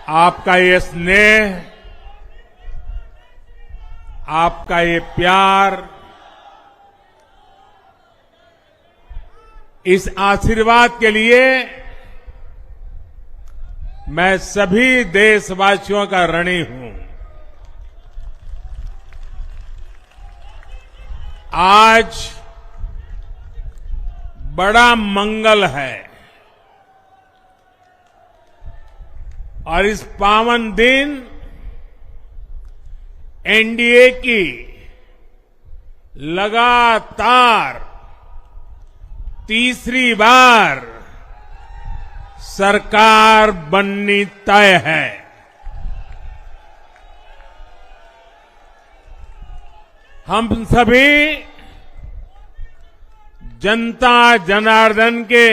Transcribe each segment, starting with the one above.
आपका ये स्नेह, आपका ये प्यार, इस आशीर्वाद के लिए मैं सभी देशवासियों का ऋणी हूं। आज बड़ा मंगल है और इस पावन दिन एनडीए की लगातार तीसरी बार सरकार बननी तय है। हम सभी जनता जनार्दन के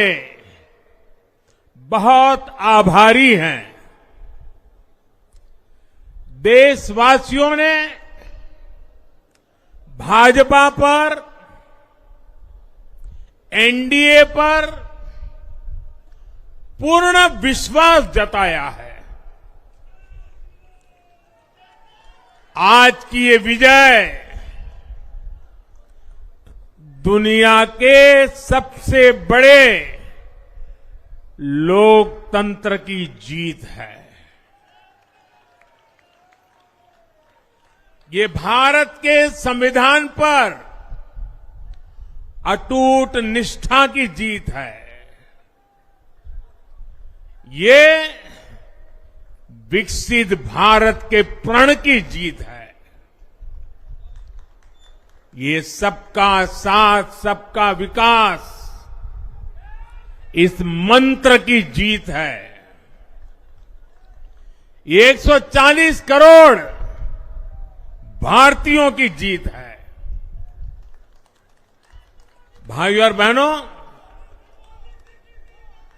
बहुत आभारी हैं। देशवासियों ने भाजपा पर, एनडीए पर पूर्ण विश्वास जताया है। आज की ये विजय दुनिया के सबसे बड़े लोकतंत्र की जीत है। ये भारत के संविधान पर अटूट निष्ठा की जीत है। ये विकसित भारत के प्रण की जीत है। ये सबका साथ, सबका विकास, इस मंत्र की जीत है। ये 140 करोड़ भारतीयों की जीत है। भाइयों और बहनों,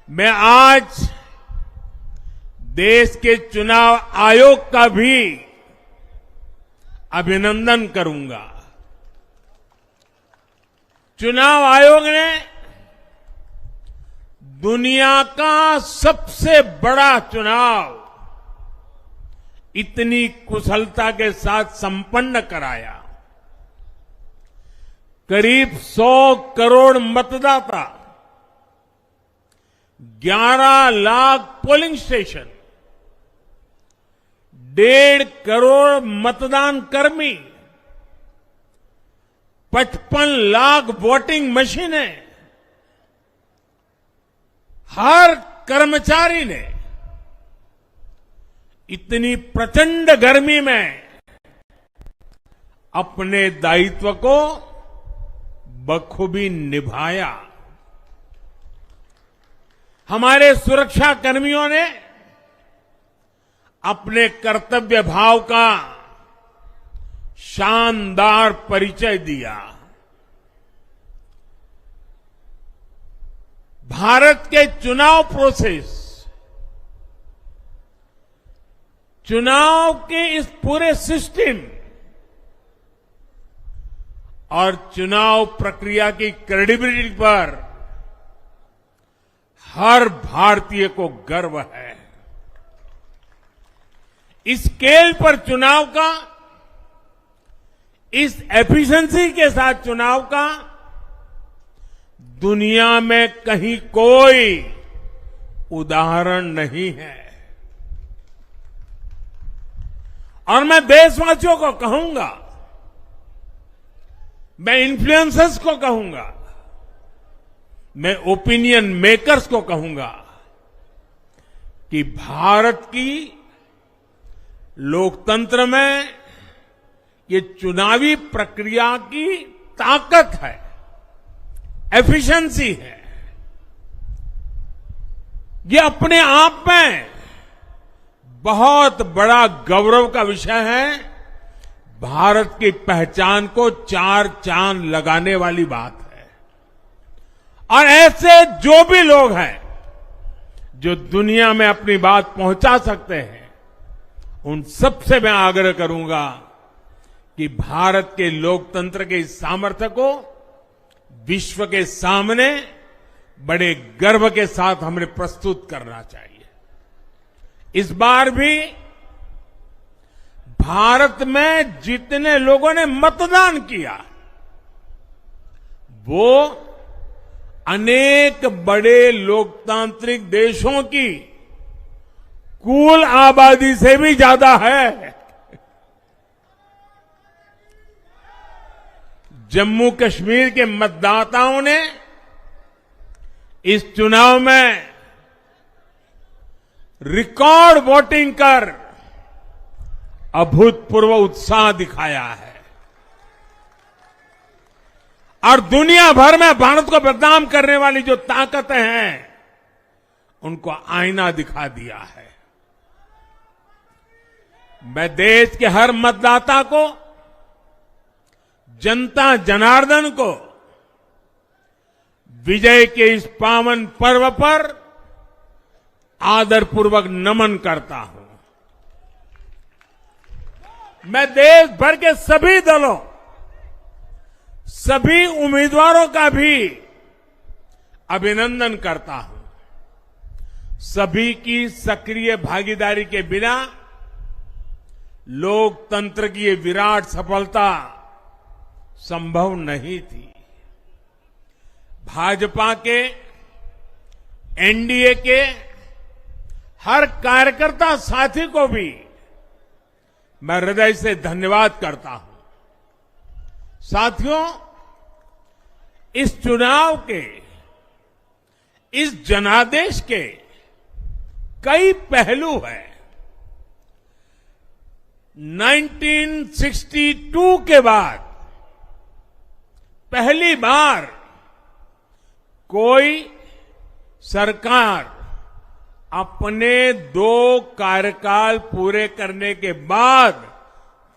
मैं आज देश के चुनाव आयोग का भी अभिनंदन करूंगा। चुनाव आयोग ने दुनिया का सबसे बड़ा चुनाव इतनी कुशलता के साथ संपन्न कराया। करीब 100 करोड़ मतदाता, 11 लाख पोलिंग स्टेशन, 1.5 करोड़ मतदान कर्मी, 55 लाख वोटिंग मशीनें, हर कर्मचारी ने इतनी प्रचंड गर्मी में अपने दायित्व को बखूबी निभाया। हमारे सुरक्षा कर्मियों ने अपने कर्तव्य भाव का शानदार परिचय दिया। भारत के चुनाव प्रोसेस, चुनाव के इस पूरे सिस्टम और चुनाव प्रक्रिया की क्रेडिबिलिटी पर हर भारतीय को गर्व है। इस स्केल पर चुनाव का, इस एफिशिएंसी के साथ चुनाव का दुनिया में कहीं कोई उदाहरण नहीं है। और मैं देशवासियों को कहूंगा, मैं इन्फ्लुएंसर्स को कहूंगा, मैं ओपिनियन मेकर्स को कहूंगा कि भारत की लोकतंत्र में ये चुनावी प्रक्रिया की ताकत है, एफिशिएंसी है। ये अपने आप में बहुत बड़ा गौरव का विषय है। भारत की पहचान को 4 चांद लगाने वाली बात है। और ऐसे जो भी लोग हैं जो दुनिया में अपनी बात पहुंचा सकते हैं, उन सबसे मैं आग्रह करूंगा कि भारत के लोकतंत्र के इस सामर्थ्य को विश्व के सामने बड़े गर्व के साथ हमें प्रस्तुत करना चाहिए। इस बार भी भारत में जितने लोगों ने मतदान किया वो अनेक बड़े लोकतांत्रिक देशों की कुल आबादी से भी ज्यादा है। जम्मू कश्मीर के मतदाताओं ने इस चुनाव में रिकॉर्ड वोटिंग कर अभूतपूर्व उत्साह दिखाया है और दुनिया भर में भारत को बदनाम करने वाली जो ताकतें हैं उनको आईना दिखा दिया है। मैं देश के हर मतदाता को, जनता जनार्दन को विजय के इस पावन पर्व पर आदरपूर्वक नमन करता हूं। मैं देश भर के सभी दलों, सभी उम्मीदवारों का भी अभिनंदन करता हूं। सभी की सक्रिय भागीदारी के बिना लोकतंत्र की ये विराट सफलता संभव नहीं थी। भाजपा के, एनडीए के हर कार्यकर्ता साथी को भी मैं हृदय से धन्यवाद करता हूं। साथियों, इस चुनाव के, इस जनादेश के कई पहलू हैं। 1962 के बाद पहली बार कोई सरकार अपने 2 कार्यकाल पूरे करने के बाद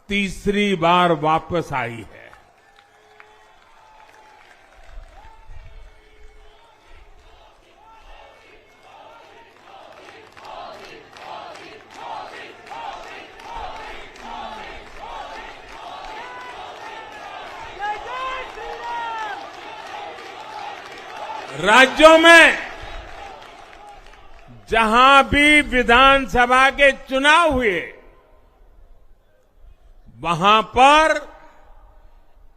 तीसरी बार वापस आई है। राज्यों में जहां भी विधानसभा के चुनाव हुए वहां पर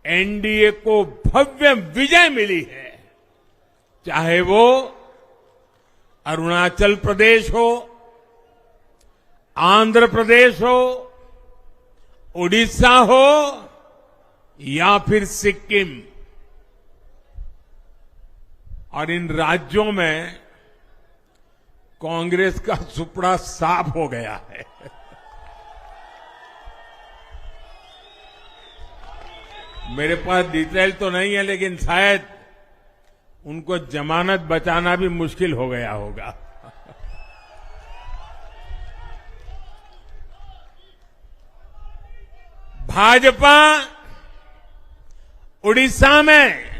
एनडीए को भव्य विजय मिली है। चाहे वो अरुणाचल प्रदेश हो, आंध्र प्रदेश हो, उड़ीसा हो या फिर सिक्किम। और इन राज्यों में कांग्रेस का सुपड़ा साफ हो गया है। मेरे पास डिटेल तो नहीं है, लेकिन शायद उनको जमानत बचाना भी मुश्किल हो गया होगा। भाजपा उड़ीसा में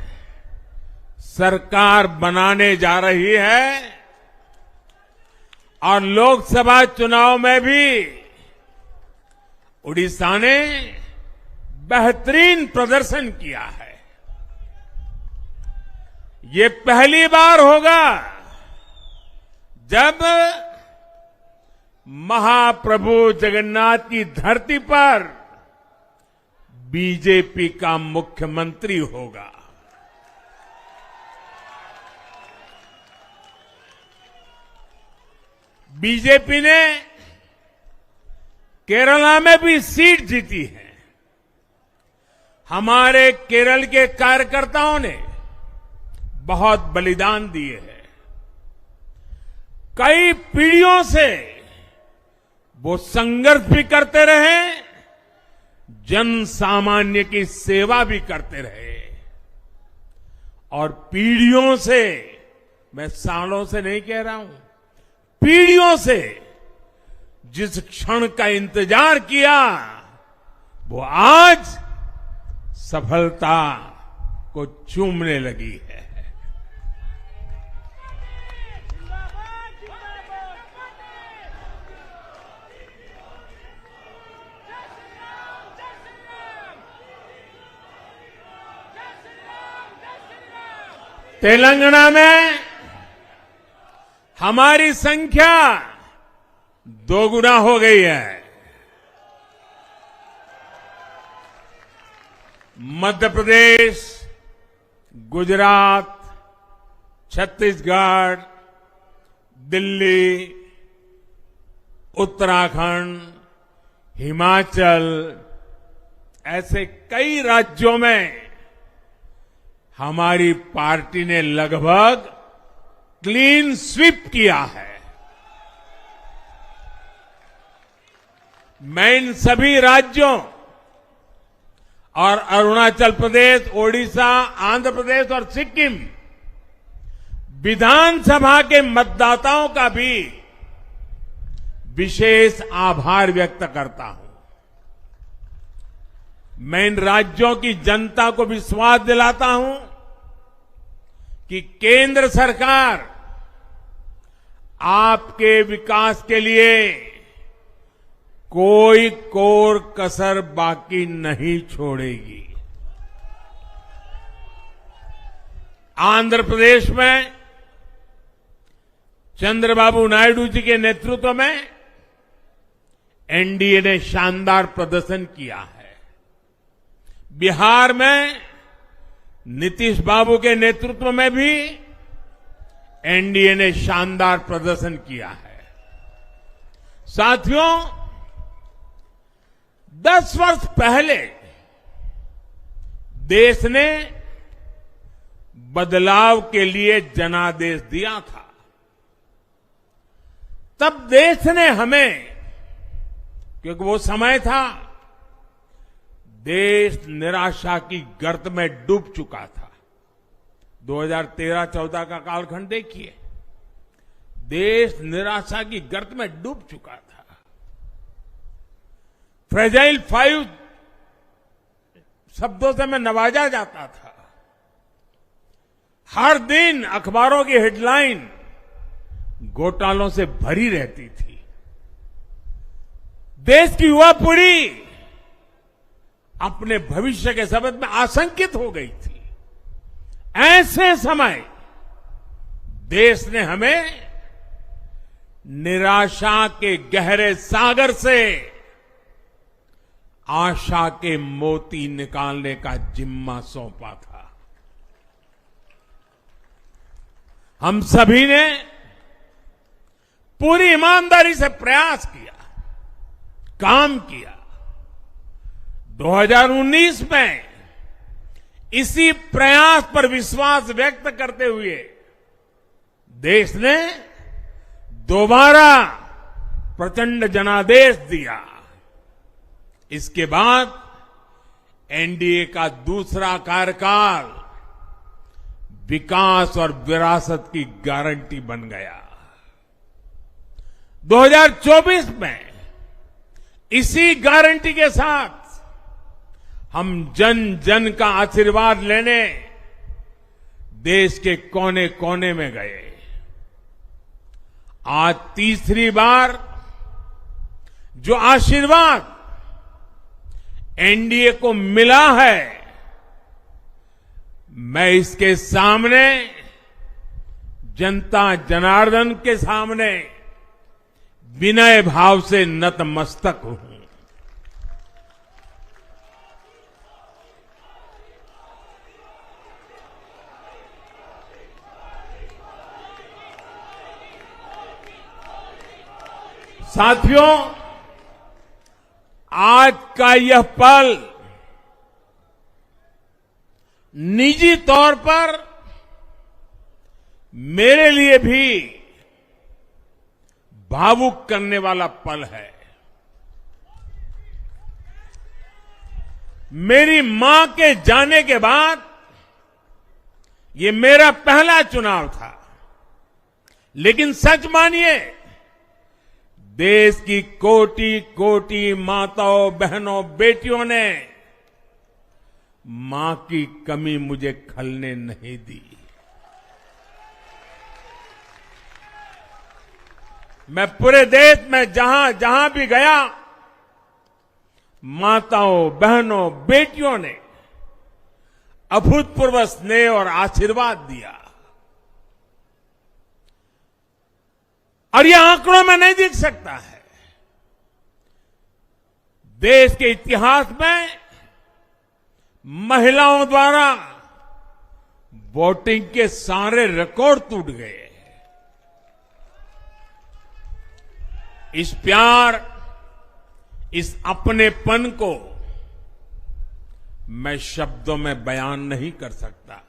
सरकार बनाने जा रही है और लोकसभा चुनाव में भी उड़ीसा ने बेहतरीन प्रदर्शन किया है। ये पहली बार होगा जब महाप्रभु जगन्नाथ की धरती पर बीजेपी का मुख्यमंत्री होगा। बीजेपी ने केरला में भी सीट जीती है। हमारे केरल के कार्यकर्ताओं ने बहुत बलिदान दिए हैं। कई पीढ़ियों से वो संघर्ष भी करते रहे, जन सामान्य की सेवा भी करते रहे और पीढ़ियों से, मैं सालों से नहीं कह रहा हूं, पीढ़ियों से जिस क्षण का इंतजार किया वो आज सफलता को चूमने लगी है। तेलंगाना में हमारी संख्या दोगुना हो गई है। मध्य प्रदेश, गुजरात, छत्तीसगढ़, दिल्ली, उत्तराखंड, हिमाचल, ऐसे कई राज्यों में हमारी पार्टी ने लगभग क्लीन स्वीप किया है। मैं इन सभी राज्यों और अरुणाचल प्रदेश, ओडिशा, आंध्र प्रदेश और सिक्किम विधानसभा के मतदाताओं का भी विशेष आभार व्यक्त करता हूं। मैं इन राज्यों की जनता को विश्वास दिलाता हूं कि केंद्र सरकार आपके विकास के लिए कोई कोर कसर बाकी नहीं छोड़ेगी। आंध्र प्रदेश में चंद्रबाबू नायडू जी के नेतृत्व में एनडीए ने शानदार प्रदर्शन किया है। बिहार में नीतीश बाबू के नेतृत्व में भी एनडीए ने शानदार प्रदर्शन किया है। साथियों, 10 वर्ष पहले देश ने बदलाव के लिए जनादेश दिया था। तब देश ने हमें, क्योंकि वो समय था देश निराशा की गर्त में डूब चुका था। 2013-14 का कालखंड देखिए, देश निराशा की गर्त में डूब चुका था। फ्रेजाइल 5 शब्दों से मैं नवाजा जाता था। हर दिन अखबारों की हेडलाइन घोटालों से भरी रहती थी। देश की युवा पीढ़ी अपने भविष्य के संबंध में आशंकित हो गई थी। ऐसे समय देश ने हमें निराशा के गहरे सागर से आशा के मोती निकालने का जिम्मा सौंपा था। हम सभी ने पूरी ईमानदारी से प्रयास किया, काम किया। 2019 में इसी प्रयास पर विश्वास व्यक्त करते हुए देश ने दोबारा प्रचंड जनादेश दिया। इसके बाद एनडीए का दूसरा कार्यकाल विकास और विरासत की गारंटी बन गया। 2024 में इसी गारंटी के साथ हम जन जन का आशीर्वाद लेने देश के कोने कोने में गए। आज तीसरी बार जो आशीर्वाद एनडीए को मिला है, मैं इसके सामने, जनता जनार्दन के सामने विनय भाव से नतमस्तक हूं। साथियों, आज का यह पल निजी तौर पर मेरे लिए भी भावुक करने वाला पल है। मेरी मां के जाने के बाद ये मेरा पहला चुनाव था, लेकिन सच मानिए, देश की कोटि कोटि माताओं, बहनों, बेटियों ने मां की कमी मुझे खलने नहीं दी। मैं पूरे देश में जहां जहां भी गया, माताओं, बहनों, बेटियों ने अभूतपूर्व स्नेह और आशीर्वाद दिया। और ये आंकड़ों में नहीं दिख सकता है। देश के इतिहास में महिलाओं द्वारा वोटिंग के सारे रिकॉर्ड टूट गए। इस प्यार, इस अपनेपन को मैं शब्दों में बयान नहीं कर सकता।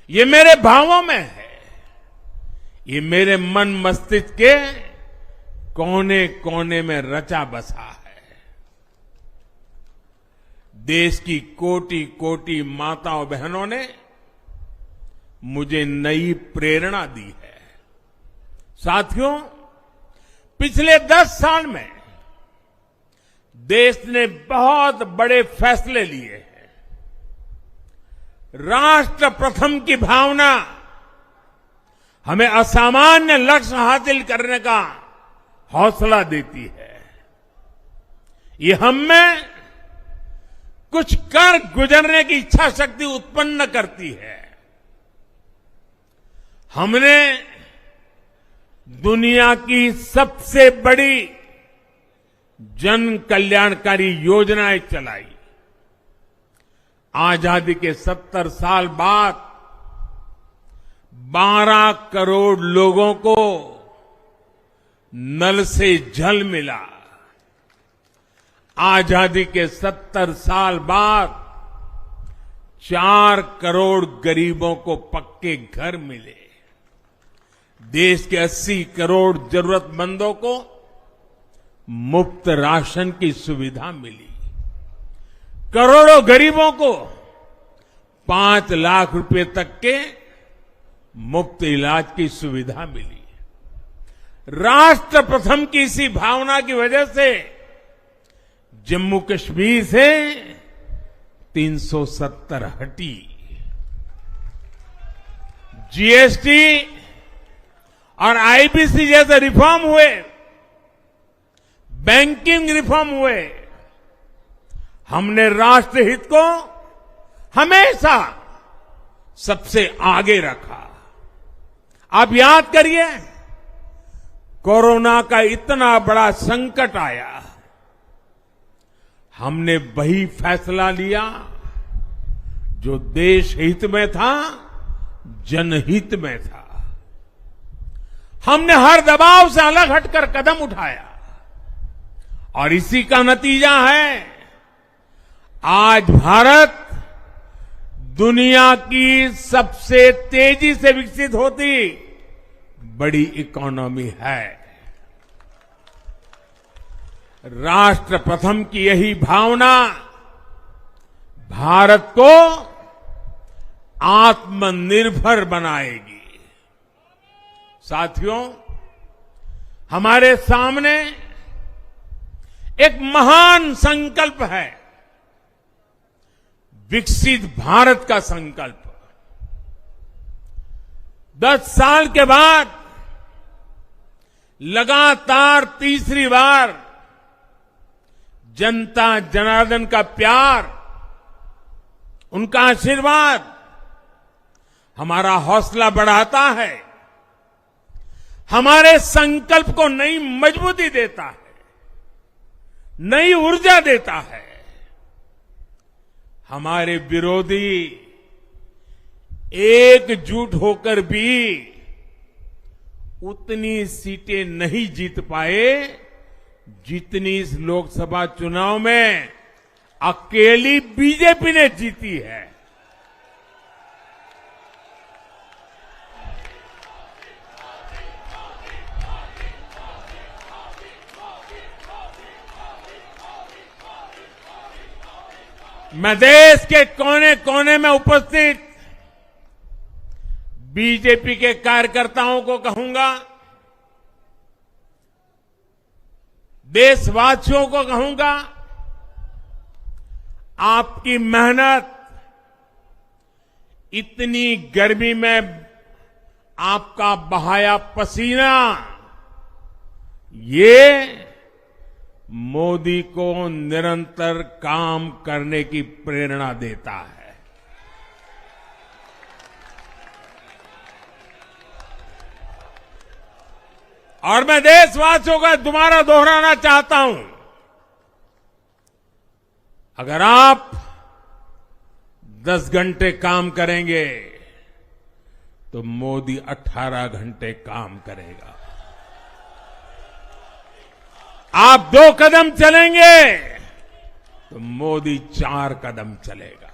ये मेरे भावों में है, ये मेरे मन मस्तिष्क के कोने कोने में रचा बसा है। देश की कोटि कोटि माताओं बहनों ने मुझे नई प्रेरणा दी है। साथियों, पिछले 10 साल में देश ने बहुत बड़े फैसले लिए हैं। राष्ट्र प्रथम की भावना हमें असामान्य लक्ष्य हासिल करने का हौसला देती है। ये हम में कुछ कर गुजरने की इच्छा शक्ति उत्पन्न करती है। हमने दुनिया की सबसे बड़ी जन कल्याणकारी योजनाएं चलाई। आजादी के 70 साल बाद 12 करोड़ लोगों को नल से जल मिला। आजादी के 70 साल बाद 4 करोड़ गरीबों को पक्के घर मिले। देश के 80 करोड़ जरूरतमंदों को मुफ्त राशन की सुविधा मिली। करोड़ों गरीबों को 5 लाख रुपए तक के मुफ्त इलाज की सुविधा मिली। राष्ट्र प्रथम की इसी भावना की वजह से जम्मू कश्मीर से 370 हटी। जीएसटी और आईबीसी जैसे रिफॉर्म हुए, बैंकिंग रिफॉर्म हुए। हमने राष्ट्रहित को हमेशा सबसे आगे रखा। आप याद करिए, कोरोना का इतना बड़ा संकट आया, हमने वही फैसला लिया जो देश हित में था, जनहित में था। हमने हर दबाव से अलग हटकर कदम उठाया और इसी का नतीजा है आज भारत दुनिया की सबसे तेजी से विकसित होती बड़ी इकोनॉमी है। राष्ट्र प्रथम की यही भावना भारत को आत्मनिर्भर बनाएगी। साथियों, हमारे सामने एक महान संकल्प है, विकसित भारत का संकल्प। 10 साल के बाद लगातार तीसरी बार जनता जनार्दन का प्यार, उनका आशीर्वाद हमारा हौसला बढ़ाता है, हमारे संकल्प को नई मजबूती देता है, नई ऊर्जा देता है। हमारे विरोधी एकजुट होकर भी उतनी सीटें नहीं जीत पाए जितनी इस लोकसभा चुनाव में अकेली बीजेपी ने जीती है। मैं देश के कोने कोने में उपस्थित बीजेपी के कार्यकर्ताओं को कहूंगा, देशवासियों को कहूंगा, आपकी मेहनत, इतनी गर्मी में आपका बहाया पसीना, ये मोदी को निरंतर काम करने की प्रेरणा देता है। और मैं देशवासियों का दोबारा दोहराना चाहता हूं, अगर आप 10 घंटे काम करेंगे तो मोदी 18 घंटे काम करेगा। आप 2 कदम चलेंगे तो मोदी 4 कदम चलेगा।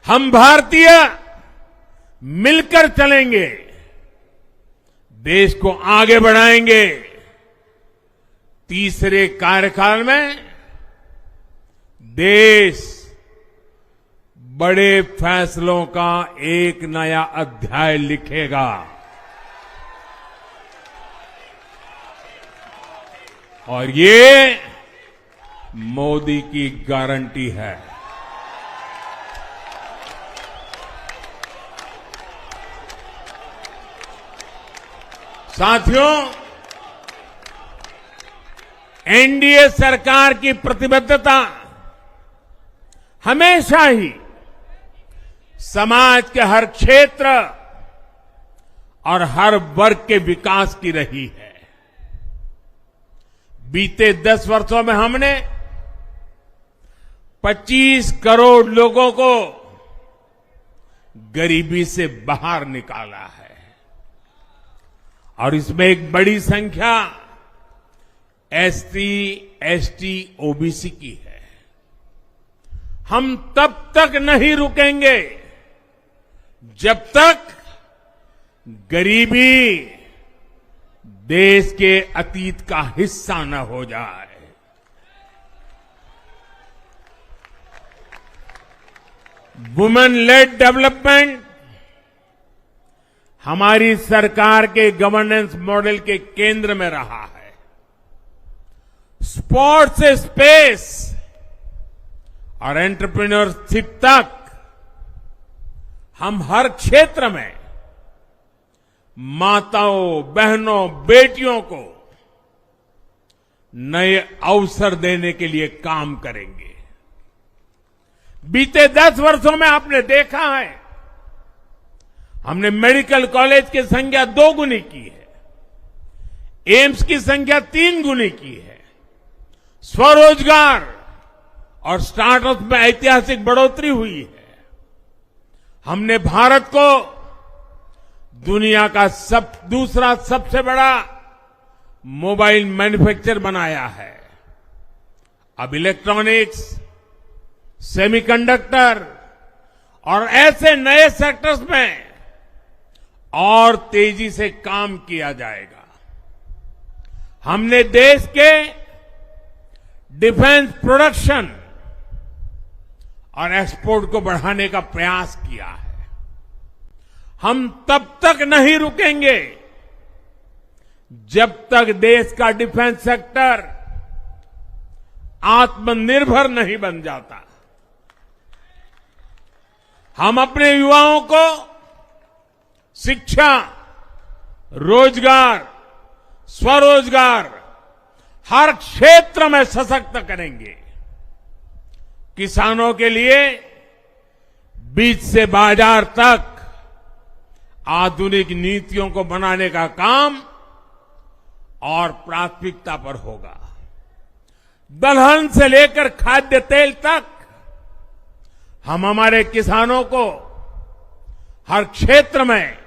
हम भारतीय मिलकर चलेंगे, देश को आगे बढ़ाएंगे। तीसरे कार्यकाल में देश बड़े फैसलों का एक नया अध्याय लिखेगा और ये मोदी की गारंटी है। साथियों, एनडीए सरकार की प्रतिबद्धता हमेशा ही समाज के हर क्षेत्र और हर वर्ग के विकास की रही है। बीते 10 वर्षों में हमने 25 करोड़ लोगों को गरीबी से बाहर निकाला है और इसमें एक बड़ी संख्या एसटी, एसटी, ओबीसी की है। हम तब तक नहीं रुकेंगे जब तक गरीबी देश के अतीत का हिस्सा न हो जाए। वुमेन लेड डेवलपमेंट हमारी सरकार के गवर्नेंस मॉडल के केंद्र में रहा है। स्पोर्ट्स से स्पेस और एंटरप्रेन्योरशिप तक हम हर क्षेत्र में माताओं, बहनों, बेटियों को नए अवसर देने के लिए काम करेंगे। बीते 10 वर्षों में आपने देखा है, हमने मेडिकल कॉलेज की संख्या 2 गुनी की है, एम्स की संख्या 3 गुनी की है, स्वरोजगार और स्टार्टअप में ऐतिहासिक बढ़ोतरी हुई है। हमने भारत को दुनिया का दूसरा सबसे बड़ा मोबाइल मैन्युफैक्चर बनाया है। अब इलेक्ट्रॉनिक्स, सेमीकंडक्टर और ऐसे नए सेक्टर्स में और तेजी से काम किया जाएगा। हमने देश के डिफेंस प्रोडक्शन और एक्सपोर्ट को बढ़ाने का प्रयास किया है। हम तब तक नहीं रुकेंगे जब तक देश का डिफेंस सेक्टर आत्मनिर्भर नहीं बन जाता। हम अपने युवाओं को शिक्षा, रोजगार, स्वरोजगार हर क्षेत्र में सशक्त करेंगे। किसानों के लिए बीज से बाजार तक आधुनिक नीतियों को बनाने का काम और प्राथमिकता पर होगा। दलहन से लेकर खाद्य तेल तक हम हमारे किसानों को हर क्षेत्र में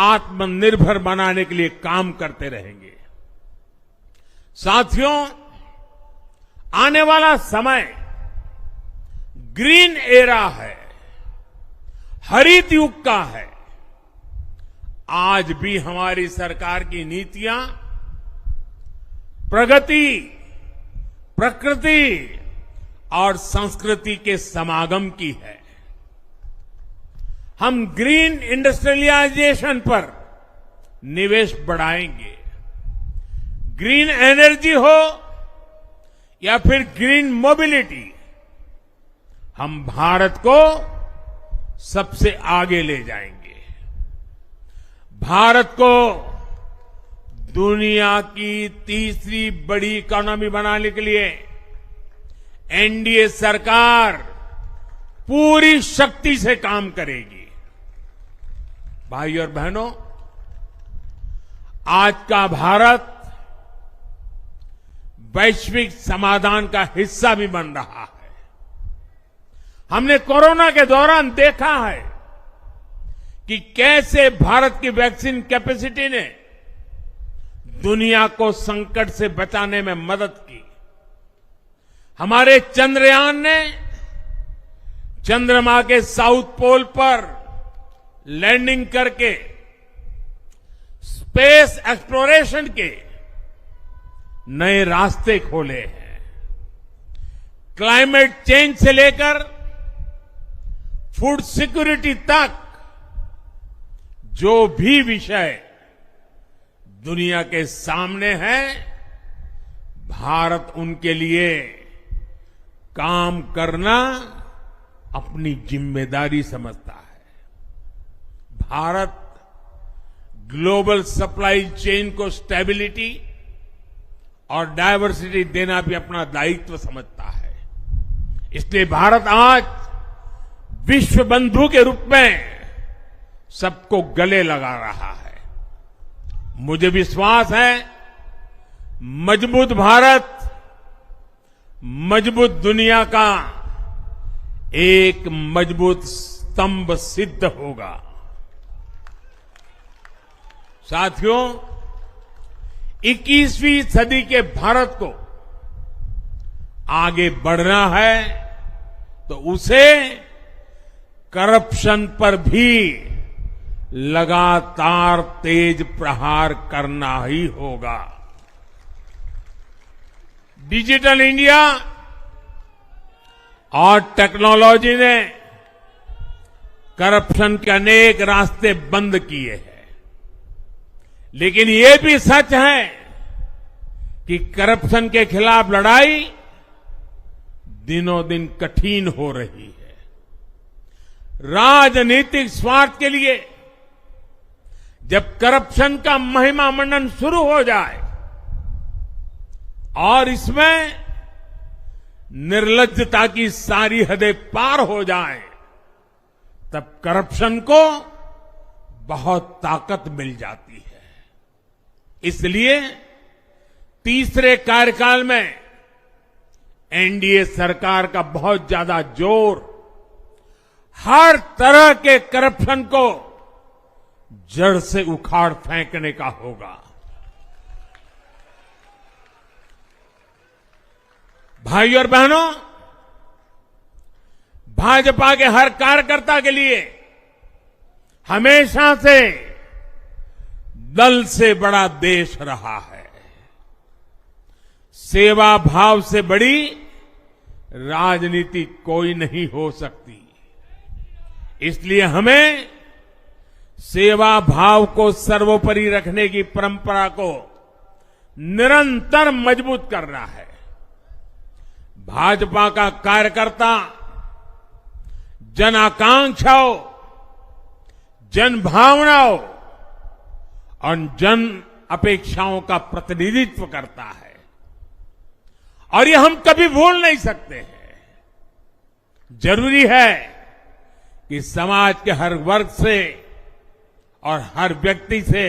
आत्मनिर्भर बनाने के लिए काम करते रहेंगे। साथियों, आने वाला समय ग्रीन एरा है, हरित युग का है। आज भी हमारी सरकार की नीतियां प्रगति, प्रकृति और संस्कृति के समागम की है। हम ग्रीन इंडस्ट्रियलाइजेशन पर निवेश बढ़ाएंगे। ग्रीन एनर्जी हो या फिर ग्रीन मोबिलिटी, हम भारत को सबसे आगे ले जाएंगे। भारत को दुनिया की तीसरी बड़ी इकोनॉमी बनाने के लिए एनडीए सरकार पूरी शक्ति से काम करेगी। भाई और बहनों, आज का भारत वैश्विक समाधान का हिस्सा भी बन रहा है। हमने कोरोना के दौरान देखा है कि कैसे भारत की वैक्सीन कैपेसिटी ने दुनिया को संकट से बचाने में मदद की। हमारे चंद्रयान ने चंद्रमा के साउथ पोल पर लैंडिंग करके स्पेस एक्सप्लोरेशन के नए रास्ते खोले हैं। क्लाइमेट चेंज से लेकर फूड सिक्योरिटी तक जो भी विषय दुनिया के सामने है, भारत उनके लिए काम करना अपनी जिम्मेदारी समझता है। भारत ग्लोबल सप्लाई चेन को स्टेबिलिटी और डायवर्सिटी देना भी अपना दायित्व समझता है। इसलिए भारत आज विश्व बंधु के रूप में सबको गले लगा रहा है। मुझे विश्वास है मजबूत भारत मजबूत दुनिया का एक मजबूत स्तंभ सिद्ध होगा। साथियों, 21वीं सदी के भारत को आगे बढ़ना है तो उसे करप्शन पर भी लगातार तेज प्रहार करना ही होगा। डिजिटल इंडिया और टेक्नोलॉजी ने करप्शन के अनेक रास्ते बंद किए हैं, लेकिन ये भी सच है कि करप्शन के खिलाफ लड़ाई दिनों दिन कठिन हो रही है। राजनीतिक स्वार्थ के लिए जब करप्शन का महिमा मंडन शुरू हो जाए और इसमें निर्लज्जता की सारी हदें पार हो जाए, तब करप्शन को बहुत ताकत मिल जाती है। इसलिए तीसरे कार्यकाल में एनडीए सरकार का बहुत ज्यादा जोर हर तरह के करप्शन को जड़ से उखाड़ फेंकने का होगा। भाइयों और बहनों, भाजपा के हर कार्यकर्ता के लिए हमेशा से दल से बड़ा देश रहा है। सेवा भाव से बड़ी राजनीति कोई नहीं हो सकती। इसलिए हमें सेवा भाव को सर्वोपरि रखने की परंपरा को निरंतर मजबूत करना है। भाजपा का कार्यकर्ता जन आकांक्षाओं, जन भावनाओं और जन अपेक्षाओं का प्रतिनिधित्व करता है और ये हम कभी भूल नहीं सकते हैं। जरूरी है कि समाज के हर वर्ग से और हर व्यक्ति से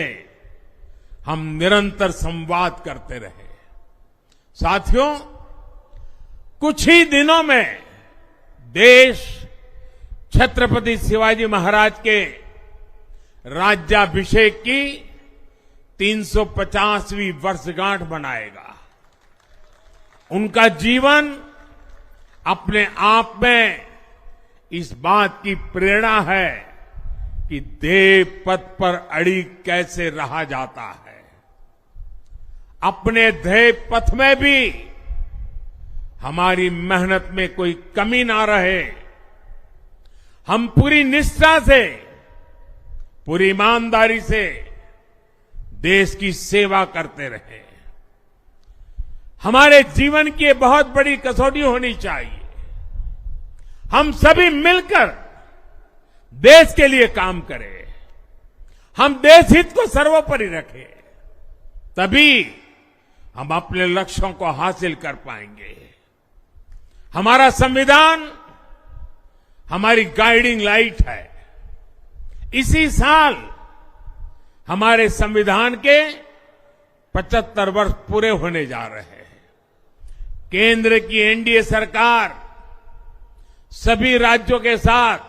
हम निरंतर संवाद करते रहे। साथियों, कुछ ही दिनों में देश छत्रपति शिवाजी महाराज के राज्याभिषेक की 350वीं वर्षगांठ मनाएगा। उनका जीवन अपने आप में इस बात की प्रेरणा है कि देव पथ पर अड़ी कैसे रहा जाता है। अपने देव पथ में भी हमारी मेहनत में कोई कमी ना रहे। हम पूरी निष्ठा से, पूरी ईमानदारी से देश की सेवा करते रहे। हमारे जीवन की बहुत बड़ी कसौटी होनी चाहिए। हम सभी मिलकर देश के लिए काम करें, हम देश हित को सर्वोपरि रखें, तभी हम अपने लक्ष्यों को हासिल कर पाएंगे। हमारा संविधान हमारी गाइडिंग लाइट है। इसी साल हमारे संविधान के 75 वर्ष पूरे होने जा रहे हैं। केंद्र की एनडीए सरकार सभी राज्यों के साथ,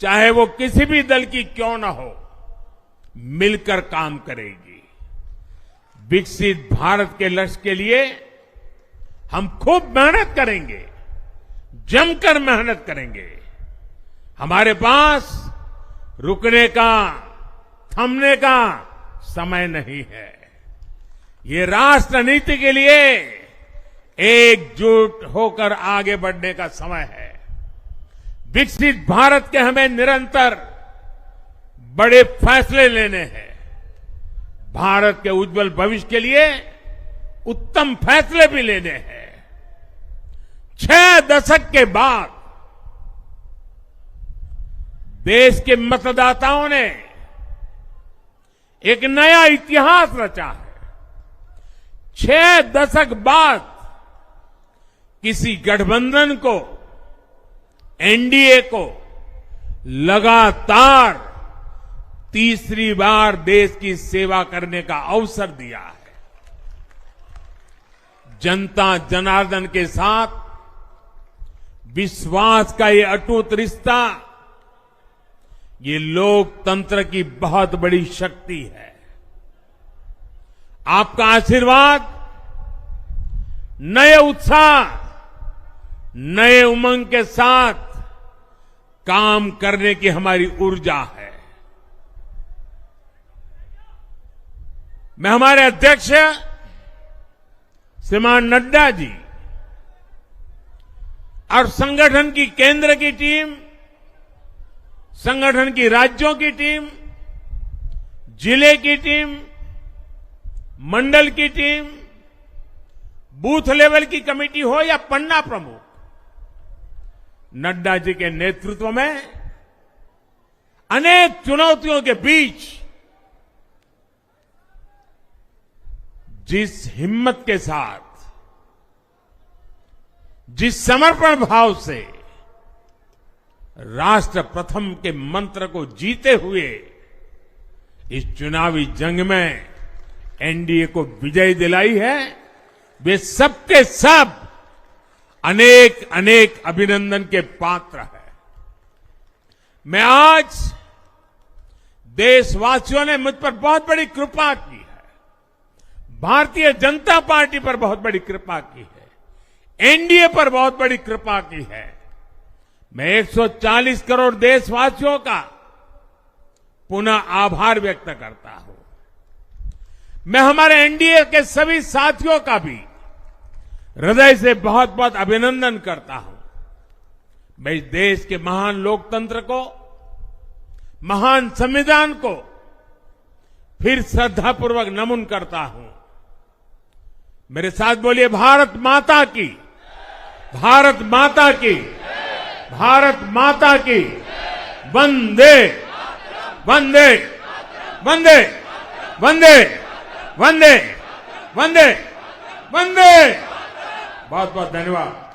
चाहे वो किसी भी दल की क्यों न हो, मिलकर काम करेगी। विकसित भारत के लक्ष्य के लिए हम खूब मेहनत करेंगे, जमकर मेहनत करेंगे। हमारे पास रुकने का, थमने का समय नहीं है। ये राष्ट्र नीति के लिए एकजुट होकर आगे बढ़ने का समय है। विकसित भारत के हमें निरंतर बड़े फैसले लेने हैं। भारत के उज्जवल भविष्य के लिए उत्तम फैसले भी लेने हैं। 6 दशक के बाद देश के मतदाताओं ने एक नया इतिहास रचा है। 6 दशक बाद किसी गठबंधन को, एनडीए को लगातार तीसरी बार देश की सेवा करने का अवसर दिया है। जनता जनार्दन के साथ विश्वास का ये अटूट रिश्ता, ये लोकतंत्र की बहुत बड़ी शक्ति है। आपका आशीर्वाद नए उत्साह, नए उमंग के साथ काम करने की हमारी ऊर्जा है। मैं हमारे अध्यक्ष श्रीमान नड्डा जी और संगठन की केंद्र की टीम, संगठन की राज्यों की टीम, जिले की टीम, मंडल की टीम, बूथ लेवल की कमेटी हो या पन्ना प्रमुख, नड्डा जी के नेतृत्व में अनेक चुनौतियों के बीच जिस हिम्मत के साथ, जिस समर्पण भाव से राष्ट्र प्रथम के मंत्र को जीते हुए इस चुनावी जंग में एनडीए को विजय दिलाई है, वे सबके सब अनेक अनेक अभिनंदन के पात्र हैं। मैं आज देशवासियों ने मुझ पर बहुत बड़ी कृपा की है, भारतीय जनता पार्टी पर बहुत बड़ी कृपा की है, एनडीए पर बहुत बड़ी कृपा की है। मैं 140 करोड़ देशवासियों का पुनः आभार व्यक्त करता हूं। मैं हमारे एनडीए के सभी साथियों का भी हृदय से बहुत बहुत अभिनंदन करता हूं। मैं इस देश के महान लोकतंत्र को, महान संविधान को फिर श्रद्धापूर्वक नमन करता हूं। मेरे साथ बोलिए, भारत माता की, भारत माता की, भारत माता की, वंदे वंदे वंदे वंदे वंदे वंदे वंदे। बहुत बहुत धन्यवाद।